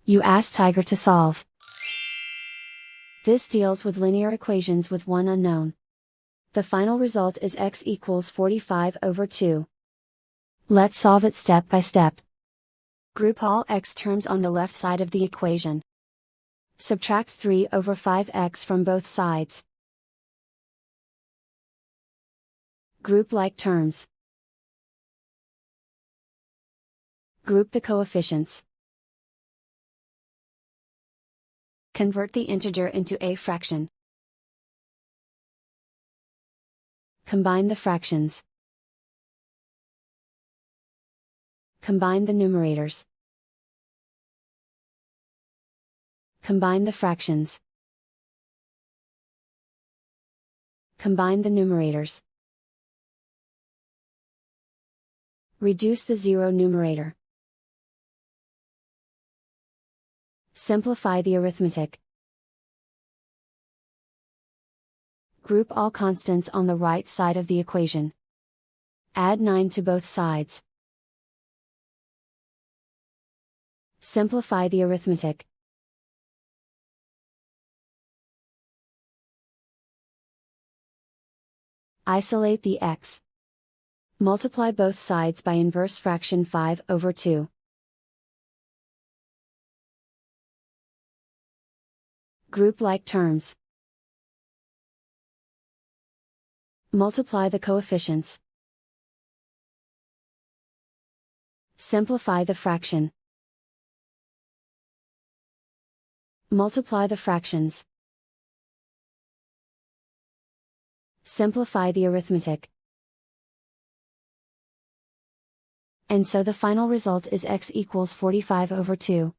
You ask Tiger to solve. This deals with linear equations with one unknown. The final result is x equals 45 over 2. Let's solve it step by step. Group all x terms on the left side of the equation. Subtract 3 over 5x from both sides. Group like terms. Group the coefficients. Convert the integer into a fraction. Combine the fractions. Combine the numerators. Combine the fractions. Combine the numerators. Reduce the zero numerator. Simplify the arithmetic. Group all constants on the right side of the equation. Add 9 to both sides. Simplify the arithmetic. Isolate the x. Multiply both sides by inverse fraction 5 over 2. Group like terms. Multiply the coefficients. Simplify the fraction. Multiply the fractions. Simplify the arithmetic. And so the final result is x equals 45 over 2.